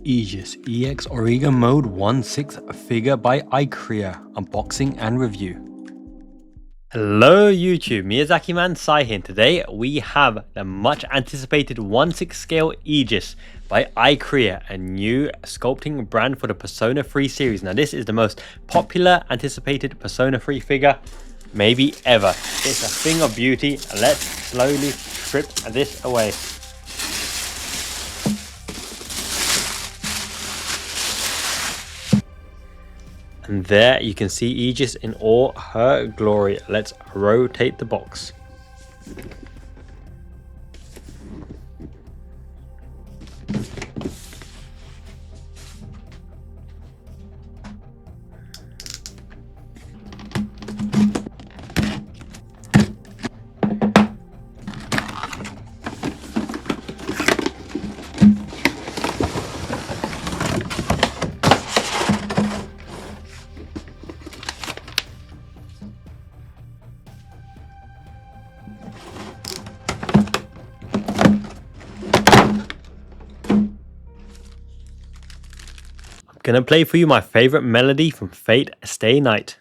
Aigis EX Origa Mode 1/6 figure by ICREA, unboxing and review. Hello YouTube, Miyazaki Man Sai here. Today we have the much anticipated 1/6 scale Aigis by ICREA, a new sculpting brand for the Persona 3 series. Now this is the most popular anticipated Persona 3 figure maybe ever. It's a thing of beauty. Let's slowly strip this away. And there you can see Aigis in all her glory. Let's rotate the box. Gonna play for you my favorite melody from Fate Stay Night.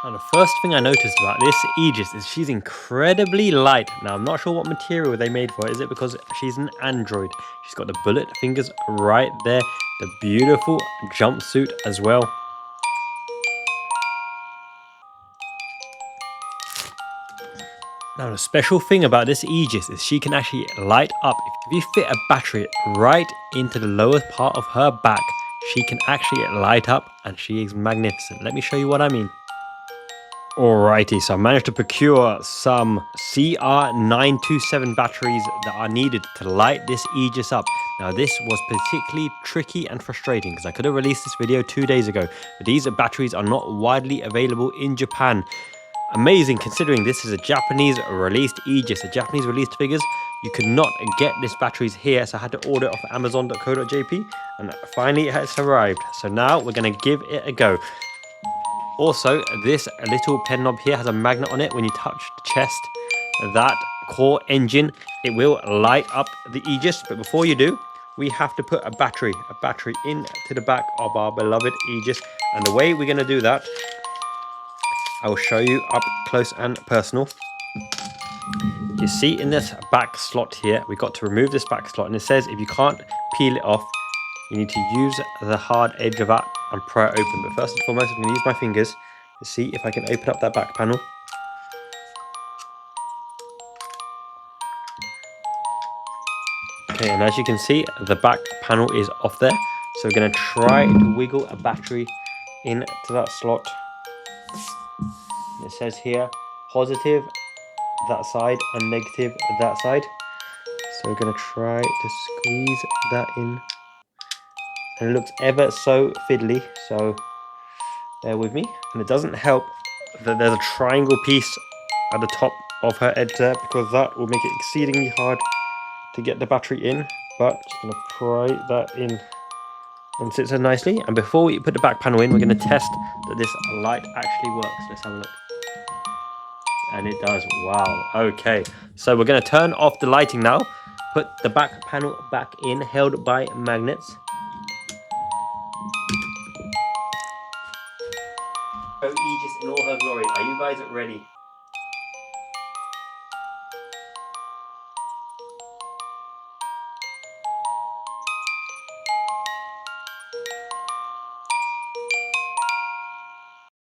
Now the first thing I noticed about this Aigis is she's incredibly light. Now I'm not sure what material they made for it. Is it because she's an android? She's got the bullet fingers right there. The beautiful jumpsuit as well. Now the special thing about this Aigis is she can actually light up. If you fit a battery right into the lower part of her back, she can actually light up and she is magnificent. Let me show you what I mean. Alrighty, so I managed to procure some CR927 batteries that are needed to light this Aigis up. Now this was particularly tricky and frustrating because I could have released this video 2 days ago, but these batteries are not widely available in Japan. Amazing considering this is a Japanese released Aigis, a Japanese released figures. You could not get this batteries here, so I had to order it off amazon.co.jp and finally it has arrived. So now we're going to give it a go. Also, this little pen knob here has a magnet on it. When you touch the chest, that core engine, it will light up the Aigis. But before you do, we have to put a battery into the back of our beloved Aigis. And the way we're going to do that, I will show you up close and personal. You see in this back slot here, we got to remove this back slot. And it says if you can't peel it off, you need to use the hard edge of that and pry it open. But first and foremost, I'm going to use my fingers to see if I can open up that back panel. Okay, and as you can see, the back panel is off there. So we're going to try to wiggle a battery into that slot. It says here, positive that side and negative that side. So we're going to try to squeeze that in. And it looks ever so fiddly, so bear with me. And it doesn't help that there's a triangle piece at the top of her edge there, because that will make it exceedingly hard to get the battery in. But just going to pry that in and sits there nicely. And before we put the back panel in, we're going to test that this light actually works. Let's have a look. And it does. Wow. Okay, so we're going to turn off the lighting now. Put the back panel back in, held by magnets. Aigis in all her glory. Are you guys ready?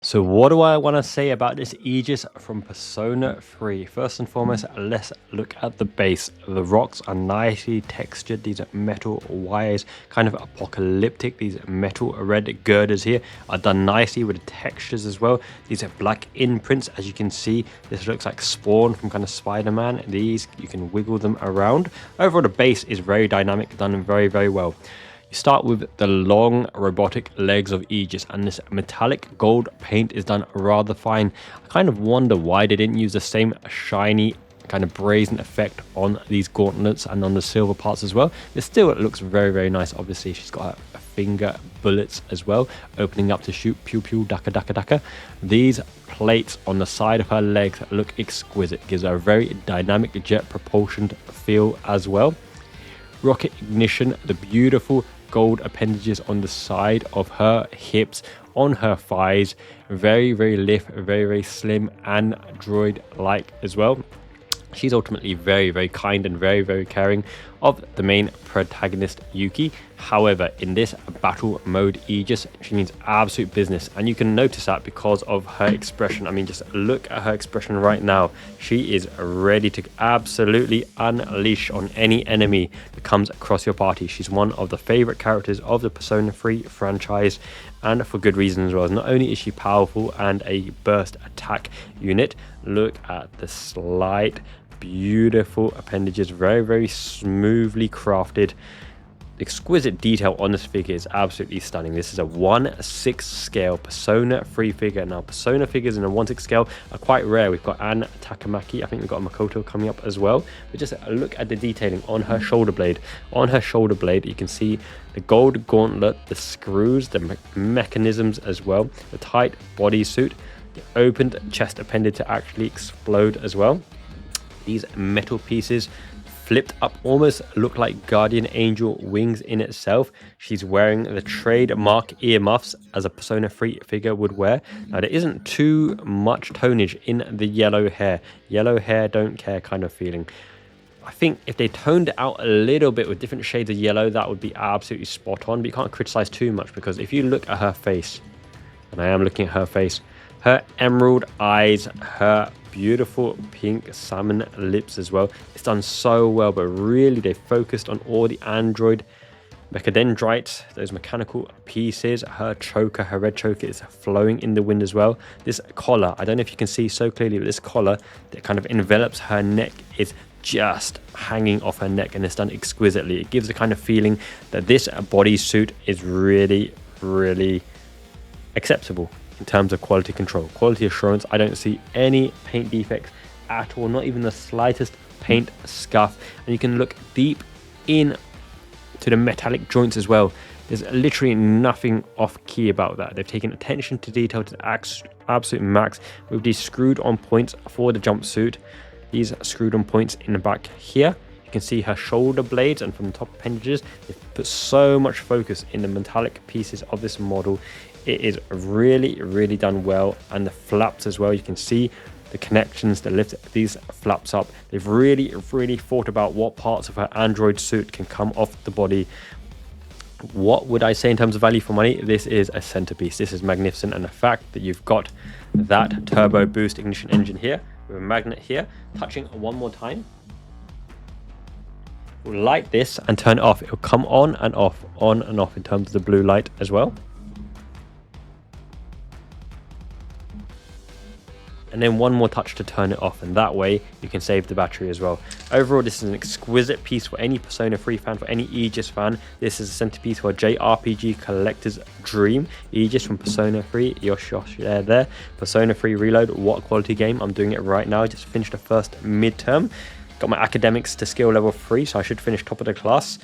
So what do I want to say about this Aigis from Persona 3? First and foremost, let's look at the base. The rocks are nicely textured. These are metal wires, kind of apocalyptic. These metal red girders here are done nicely with the textures as well. These are black imprints. As you can see, this looks like Spawn from kind of Spider-Man. These, you can wiggle them around. Overall, the base is very dynamic, done very, very well. You start with the long robotic legs of Aigis, and this metallic gold paint is done rather fine. I kind of wonder why they didn't use the same shiny kind of brazen effect on these gauntlets and on the silver parts as well. But still, it looks very, very nice. Obviously, she's got a finger bullets as well, opening up to shoot pew pew daka daka daka. These plates on the side of her legs look exquisite, gives her a very dynamic jet propulsioned feel as well. Rocket ignition, the beautiful gold appendages on the side of her hips, on her thighs, very lithe, very slim, and droid like as well. She's ultimately very kind and very caring of the main protagonist Yuki. However, in this battle mode Aigis, she means absolute business, and you can notice that because of her expression. I mean, just look at her expression right now. She is ready to absolutely unleash on any enemy that comes across your party. She's one of the favorite characters of the Persona 3 franchise, and for good reason as well. Not only is she powerful and a burst attack unit, look at the slight beautiful appendages, very smoothly crafted. Exquisite detail on this figure is absolutely stunning. This is a 1/6 scale Persona 3 figure. Now, Persona figures in a 1/6 scale are quite rare. We've got Anne Takamaki, I think we've got a Makoto coming up as well. But just look at the detailing on her shoulder blade. On her shoulder blade, you can see the gold gauntlet, the screws, the mechanisms as well, the tight bodysuit, the opened chest appendage to actually explode as well. These metal pieces flipped up almost look like guardian angel wings in itself. She's wearing the trademark earmuffs as a Persona 3 figure would wear. Now, there isn't too much tonnage in the yellow hair. Yellow hair, don't care kind of feeling. I think if they toned it out a little bit with different shades of yellow, that would be absolutely spot on. But you can't criticize too much, because if you look at her face, and I am looking at her face, her emerald eyes, her beautiful pink salmon lips as well. It's done so well, but really they focused on all the android mechadendrites, those mechanical pieces. Her choker, her red choker, is flowing in the wind as well. This collar, I don't know if you can see so clearly, but this collar that kind of envelops her neck is just hanging off her neck, and it's done exquisitely. It gives the kind of feeling that this bodysuit is really acceptable in terms of quality control, quality assurance. I don't see any paint defects at all, not even the slightest paint scuff. And you can look deep in to the metallic joints as well. There's literally nothing off key about that. They've taken attention to detail to the absolute max with these screwed on points for the jumpsuit. These screwed on points in the back here. You can see her shoulder blades, and from the top appendages, they've put so much focus in the metallic pieces of this model. It is really done well. And the flaps as well, you can see the connections that lift these flaps up. They've really thought about what parts of her android suit can come off the body. What would I say in terms of value for money? This is a centerpiece. This is magnificent, and the fact that you've got that turbo boost ignition engine here with a magnet here, touching one more time, we'll light this and turn it off. It will come on and off in terms of the blue light as well. And then one more touch to turn it off, and that way you can save the battery as well. Overall, this is an exquisite piece for any Persona 3 fan, for any Aigis fan. This is a centerpiece for a JRPG collector's dream. Aigis from Persona 3, Yosh there. Persona 3 Reload, what a quality game. I'm doing it right now. I just finished the first midterm. Got my academics to skill level 3, so I should finish top of the class.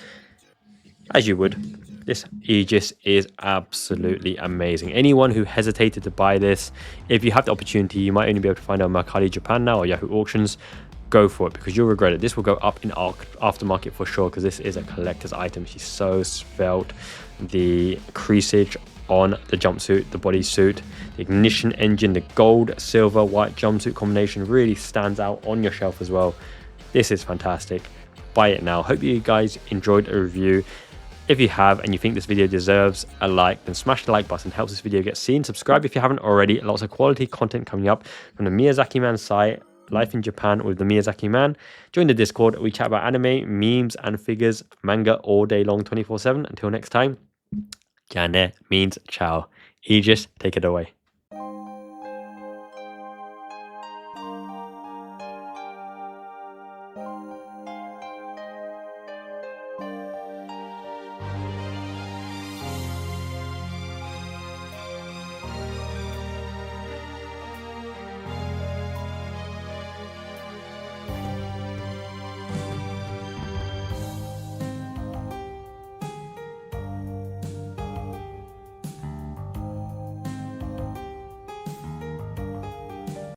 As you would. This Aigis is absolutely amazing. Anyone who hesitated to buy this, if you have the opportunity, you might only be able to find it on Mercari Japan now or Yahoo Auctions. Go for it, because you'll regret it. This will go up in aftermarket for sure, because this is a collector's item. She's so svelte. The creasage on the jumpsuit, the bodysuit, the ignition engine, the gold, silver, white jumpsuit combination really stands out on your shelf as well. This is fantastic. Buy it now. Hope you guys enjoyed the review. If you have, and you think this video deserves a like, then smash the like button. Helps this video get seen. Subscribe if you haven't already. Lots of quality content coming up from the Miyazaki Man site, Life in Japan with the Miyazaki Man. Join the Discord. We chat about anime, memes, and figures, manga all day long, 24/7. Until next time, Jane means ciao. Aigis, take it away.